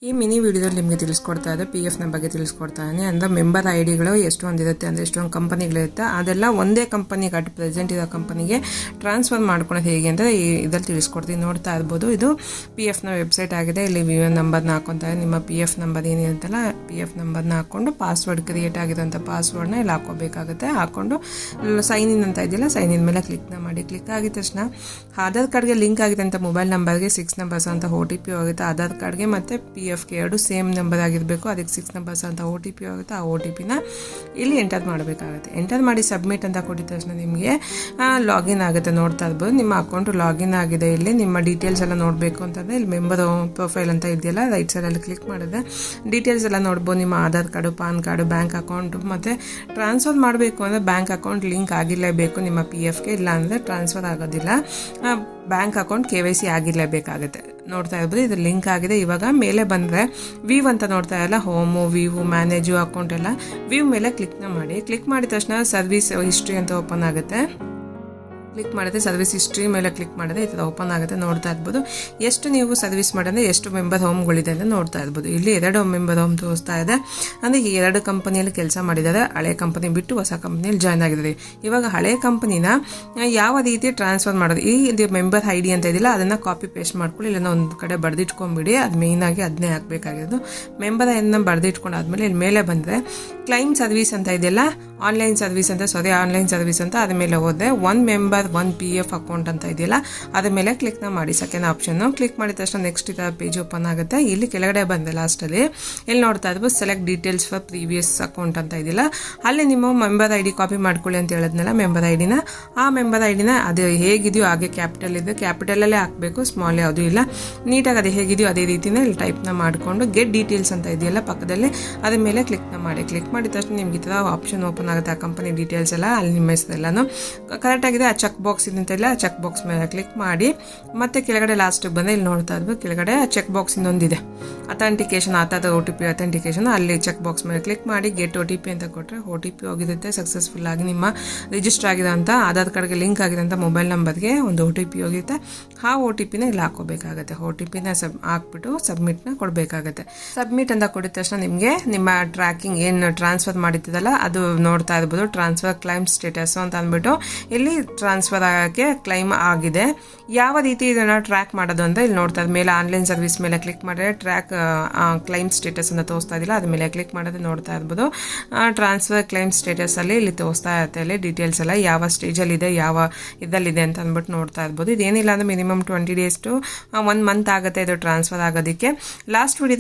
ಈ ಮಿನಿ ವಿಡಿಯೋದಲ್ಲಿ ನಿಮಗೆ ತಿಳಿಸ್ಕೊಡ್ತಾ ಇದೆ ಪಿ ಎಫ್ನ ಬಗ್ಗೆ ತಿಳಿಸ್ಕೊಡ್ತಾ ಇದ್ದೀನಿ. ಅಂದರೆ ಮೆಂಬರ್ ಐ ಡಿಗಳು ಎಷ್ಟೊಂದಿರುತ್ತೆ ಅಂದರೆ ಎಷ್ಟೊಂದು ಕಂಪನಿಗಳಿರುತ್ತೆ, ಅದೆಲ್ಲ ಒಂದೇ ಕಂಪನಿಗೆ ಅಟ್ ಪ್ರೆಸೆಂಟ್ ಇರೋ ಕಂಪನಿಗೆ ಟ್ರಾನ್ಸ್ಫರ್ ಮಾಡ್ಕೊಳೋದು ಹೇಗೆ ಅಂತ ಇದರಲ್ಲಿ ತಿಳಿಸ್ಕೊಡ್ತೀನಿ. ನೋಡ್ತಾ ಇರ್ಬೋದು, ಇದು ಪಿ ಎಫ್ನ ವೆಬ್ಸೈಟ್ ಆಗಿದೆ. ಇಲ್ಲಿ ವಿ ಎನ್ ನಂಬರ್ನ ಹಾಕೊತಾರೆ. ನಿಮ್ಮ ಪಿ ಎಫ್ ನಂಬರ್ ಏನಿರುತ್ತಲ್ಲ ಪಿ ಎಫ್ ನಂಬರ್ನ ಹಾಕ್ಕೊಂಡು ಪಾಸ್ವರ್ಡ್ ಕ್ರಿಯೇಟ್ ಆಗಿರೋಂಥ ಪಾಸ್ವರ್ಡ್ನ ಇಲ್ಲಿ ಹಾಕೋಬೇಕಾಗುತ್ತೆ. ಹಾಕ್ಕೊಂಡು ಸೈನ್ ಇನ್ ಅಂತ ಇದೆಯಲ್ಲ, ಸೈನ್ ಇನ್ ಮೇಲೆ ಕ್ಲಿಕ್ನ ಮಾಡಿ. ಕ್ಲಿಕ್ ಆಗಿದ ತಕ್ಷಣ ಆಧಾರ್ ಕಾರ್ಡ್ಗೆ ಲಿಂಕ್ ಆಗಿದೆ ಅಂತ ಮೊಬೈಲ್ ನಂಬರ್ಗೆ 6 ನಂಬರ್ಸ್ ಅಂತ OTP ಹೋಗುತ್ತೆ. ಆಧಾರ್ ಕಾರ್ಡ್ಗೆ ಮತ್ತು PF ಎರಡು ಸೇಮ್ ನಂಬರ್ ಆಗಿರಬೇಕು. ಅದಕ್ಕೆ 6 ನಂಬರ್ಸ್ ಅಂತ OTP ಆಗುತ್ತೆ. ಆ OTPನ ಇಲ್ಲಿ ಎಂಟರ್ ಮಾಡಬೇಕಾಗುತ್ತೆ. ಎಂಟರ್ ಮಾಡಿ ಸಬ್ಮಿಟ್ ಅಂತ ಕೊಟ್ಟಿದ ತಕ್ಷಣ ನಿಮಗೆ ಲಾಗಿನ್ ಆಗುತ್ತೆ. ನೋಡ್ತಾ ಇರ್ಬೋದು, ನಿಮ್ಮ ಅಕೌಂಟು ಲಾಗಿನ್ ಆಗಿದೆ. ಇಲ್ಲಿ ನಿಮ್ಮ ಡೀಟೇಲ್ಸ್ ಎಲ್ಲ ನೋಡಬೇಕು ಅಂತಂದರೆ ಇಲ್ಲಿ ಮೆಂಬರ್ ಪ್ರೊಫೈಲ್ ಅಂತ ಇದೆಯಲ್ಲ, ರೈಟ್ ಸೈಡಲ್ಲಿ ಕ್ಲಿಕ್ ಮಾಡಿದ್ರೆ ಡೀಟೇಲ್ಸ್ ಎಲ್ಲ ನೋಡ್ಬೋದು. ನಿಮ್ಮ Aadhaar card, PAN card, bank account ಮತ್ತು ಟ್ರಾನ್ಸ್ಫರ್ ಮಾಡಬೇಕು ಅಂದರೆ ಬ್ಯಾಂಕ್ ಅಕೌಂಟ್ ಲಿಂಕ್ ಆಗಿರಲೇಬೇಕು ನಿಮ್ಮ PFಗೆ. ಇಲ್ಲ ಅಂದರೆ ಟ್ರಾನ್ಸ್ಫರ್ ಆಗೋದಿಲ್ಲ. Bank account KYC ಆಗಿರಲೇಬೇಕಾಗುತ್ತೆ. ನೋಡ್ತಾ ಇರ್ಬೋದು, ಇದು ಲಿಂಕ್ ಆಗಿದೆ. ಇವಾಗ ಮೇಲೆ ಬಂದರೆ ವ್ಯೂ ಅಂತ ನೋಡ್ತಾ ಇಲ್ಲ, ಹೋಮು, ವ್ಯೂ, ಮ್ಯಾನೇಜು, ಅಕೌಂಟ್ ಎಲ್ಲ ವ್ಯೂ ಮೇಲೆ ಕ್ಲಿಕ್ನ ಮಾಡಿ. ಕ್ಲಿಕ್ ಮಾಡಿದ ತಕ್ಷಣ ಸರ್ವಿಸ್ ಹಿಸ್ಟ್ರಿ ಅಂತ ಓಪನ್ ಆಗುತ್ತೆ. ಕ್ಲಿಕ್ ಮಾಡಿದ್ರೆ ಸರ್ವಿಸ್ ಹಿಸ್ಟ್ರಿ ಮೇಲೆ ಕ್ಲಿಕ್ ಮಾಡಿದ್ರೆ ಈ ಥರ ಓಪನ್ ಆಗುತ್ತೆ. ನೋಡ್ತಾ ಇರ್ಬೋದು ಎಷ್ಟು ನೀವು ಸರ್ವಿಸ್ ಮಾಡಿದ್ರೆ ಎಷ್ಟು ಮೆಂಬರ್ ಹೋಮ್ಗಳಿದೆ ಅಂತ ನೋಡ್ತಾ ಇರ್ಬೋದು. ಇಲ್ಲಿ 2 ಮೆಂಬರ್ ಹೋಮ್ ತೋರಿಸ್ತಾ ಇದೆ. ಅಂದರೆ ಈ 2 ಕಂಪನಿಯಲ್ಲಿ ಕೆಲಸ ಮಾಡಿದ್ದಾರೆ. ಹಳೆ ಕಂಪನಿ ಬಿಟ್ಟು ಹೊಸ ಕಂಪನಿಯಲ್ಲಿ ಜಾಯ್ನ್ ಆಗಿದ್ದಾರೆ. ಇವಾಗ ಹಳೆ ಕಂಪನಿನ ಯಾವ ರೀತಿ ಟ್ರಾನ್ಸ್ಫರ್ ಮಾಡೋದು, ಈ ಮೆಂಬರ್ ID ಅಂತ ಇದೆಯಲ್ಲ ಅದನ್ನು ಕಾಪಿ ಪೇಸ್ಟ್ ಮಾಡ್ಕೊಳ್ಳಿ. ಇಲ್ಲ ಒಂದು ಕಡೆ ಬರೆದಿಟ್ಕೊಂಡ್ಬಿಡಿ. ಅದು ಮೇಯ್ನಾಗಿ ಅದನ್ನೇ ಹಾಕಬೇಕಾಗಿರೋದು. ಮೆಂಬರ್ ಐಡಿನ ಬರೆದಿಟ್ಕೊಂಡಾದ್ಮೇಲೆ ಇಲ್ಲಿ ಮೇಲೆ ಬಂದರೆ ಕ್ಲೈಮ್ ಸರ್ವಿಸ್ ಅಂತ ಇದೆಯಲ್ಲ, ಆನ್ಲೈನ್ ಸರ್ವಿಸ್ ಅಂತ ಅದ್ರ ಮೇಲೆ ಹೋದರೆ 1 ಮೆಂಬರ್ 1 PF ಅಕೌಂಟ್ ಅಂತ ಇದೆಯಲ್ಲ ಅದ್ರ ಮೇಲೆ ಕ್ಲಿಕ್ನ ಮಾಡಿ. ಸೆಕೆಂಡ್ ಆಪ್ಷನ್ನು ಕ್ಲಿಕ್ ಮಾಡಿದ ತಕ್ಷಣ ನೆಕ್ಸ್ಟ್ ಇದರ ಪೇಜ್ ಓಪನ್ ಆಗುತ್ತೆ. ಇಲ್ಲಿ ಕೆಳಗಡೆ ಬಂದೆ ಲಾಸ್ಟಲ್ಲಿ ಇಲ್ಲಿ ನೋಡ್ತಾ ಇರ್ಬೋದು select details for previous account ಅಂತ ಇದೆಯಲ್ಲ, ಅಲ್ಲಿ ನಿಮ್ಮ ಮೆಂಬರ್ ID ಕಾಪಿ ಮಾಡ್ಕೊಳ್ಳಿ ಅಂತ ಹೇಳಿದ್ನಲ್ಲ ಮೆಂಬರ್ ಐಡಿನ. ಆ ಮೆಂಬರ್ ಐಡಿನ ಅದು ಹೇಗಿದೆಯೋ ಹಾಗೆ ಕ್ಯಾಪಿಟಲ್ ಇದೆ ಕ್ಯಾಪಿಟಲಲ್ಲೇ ಹಾಕಬೇಕು, ಸ್ಮಾಲ್ ಯಾವುದೂ ಇಲ್ಲ. ನೀಟಾಗಿ ಅದು ಹೇಗಿದೆಯೋ ಅದೇ ರೀತಿನೇ ಇಲ್ಲಿ ಟೈಪ್ನ ಮಾಡಿಕೊಂಡು ಗೆಟ್ ಡೀಟೇಲ್ಸ್ ಅಂತ ಇದೆಯಲ್ಲ ಪಕ್ಕದಲ್ಲಿ ಅದ್ರ ಮೇಲೆ ಕ್ಲಿಕ್ನ ಮಾಡಿ. ಕ್ಲಿಕ್ ಮಾಡಿದ ತಕ್ಷಣ ನಿಮ್ಗೆ ಈ ಥರ ಆಪ್ಷನ್ ಓಪನ್ ಆಗುತ್ತೆ. ಆ ಕಂಪನಿ ಡೀಟೇಲ್ಸ್ ಎಲ್ಲ ಅಲ್ಲಿ ನಿಮ್ಮ ಹೆಸರೆಲ್ಲನೂ ಕರೆಕ್ಟಾಗಿದೆ. ಆ ಚೆಕ್ ಬಾಕ್ಸ್ ಇದಂತೆಲ್ಲ ಚೆಕ್ ಬಾಕ್ಸ್ ಮೇಲೆ ಕ್ಲಿಕ್ ಮಾಡಿ ಮತ್ತೆ ಕೆಳಗಡೆ ಲಾಸ್ಟಿಗೆ ಬಂದರೆ ಇಲ್ಲಿ ನೋಡ್ತಾ ಇರ್ಬೋದು ಕೆಳಗಡೆ ಚೆಕ್ ಬಾಕ್ಸ್ ಇನ್ನೊಂದಿದೆ, ಅಥೆಂಟಿಕೇಶನ್ OTP ಅಥೆಂಟಿಕೇಶನ್. ಅಲ್ಲಿ ಚೆಕ್ ಬಾಕ್ಸ್ ಮೇಲೆ ಕ್ಲಿಕ್ ಮಾಡಿ ಗೆಟ್ OTP ಅಂತ ಕೊಟ್ಟರೆ OTP ಹೋಗಿರುತ್ತೆ. ಸಕ್ಸಸ್ಫುಲ್ ಆಗಿ ನಿಮ್ಮ ರಿಜಿಸ್ಟರ್ ಆಗಿರೋಂಥ ಆಧಾರ್ ಕಾರ್ಡ್ಗೆ ಲಿಂಕ್ ಆಗಿರೋಂಥ ಮೊಬೈಲ್ ನಂಬರ್ಗೆ ಒಂದು OTP ಹೋಗಿರುತ್ತೆ. ಆ OTPನ ಇಲ್ಲಿ ಹಾಕೋಬೇಕಾಗುತ್ತೆ. OTPನ ಹಾಕ್ಬಿಟ್ಟು ಸಬ್ಮಿಟ್ನ ಕೊಡಬೇಕಾಗುತ್ತೆ. ಸಬ್ಮಿಟ್ ಅಂತ ಕೊಡಿದ ತಕ್ಷಣ ನಿಮಗೆ ನಿಮ್ಮ ಟ್ರ್ಯಾಕಿಂಗ್ ಏನು ಟ್ರಾನ್ಸ್ಫರ್ ಮಾಡಿದ್ದಲ್ಲ ಅದು ನೋಡ್ತಾ ಇರ್ಬೋದು. ಟ್ರಾನ್ಸ್ಫರ್ ಕ್ಲೈಮ್ ಸ್ಟೇಟಸ್ ಅಂತ ಅಂದ್ಬಿಟ್ಟು ಇಲ್ಲಿ ಟ್ರಾನ್ಸ್ಫರ್ ಆಗೋಕ್ಕೆ ಕ್ಲೈಮ್ ಆಗಿದೆ. ಯಾವ ರೀತಿ ಇದನ್ನು ಟ್ರ್ಯಾಕ್ ಮಾಡೋದು ಅಂತ ಇಲ್ಲಿ ನೋಡ್ತಾ ಇದ್ದ ಮೇಲೆ ಆನ್ಲೈನ್ ಸರ್ವಿಸ್ ಮೇಲೆ ಕ್ಲಿಕ್ ಮಾಡಿದ್ರೆ ಟ್ರ್ಯಾಕ್ ಕ್ಲೈಮ್ ಸ್ಟೇಟಸ್ ಅಂತ ತೋರಿಸ್ತಾ ಇದ್ದಿಲ್ಲ, ಅದ್ರ ಮೇಲೆ ಕ್ಲಿಕ್ ಮಾಡೋದು ನೋಡ್ತಾ ಇರ್ಬೋದು. ಟ್ರಾನ್ಸ್ಫರ್ ಕ್ಲೈಮ್ ಸ್ಟೇಟಸಲ್ಲಿ ಇಲ್ಲಿ ತೋರಿಸ್ತಾ ಇರುತ್ತೆ. ಇಲ್ಲಿ ಡೀಟೇಲ್ಸ್ ಎಲ್ಲ ಯಾವ ಸ್ಟೇಜಲ್ಲಿದೆ ಯಾವ ಇದಲ್ಲಿದೆ ಅಂತ ಅಂದ್ಬಿಟ್ಟು ನೋಡ್ತಾ ಇರ್ಬೋದು. ಇದೇನಿಲ್ಲ ಅಂದರೆ ಮಿನಿಮಮ್ 20 days to 1 month ಆಗುತ್ತೆ ಇದು ಟ್ರಾನ್ಸ್ಫರ್ ಆಗೋದಕ್ಕೆ. Last video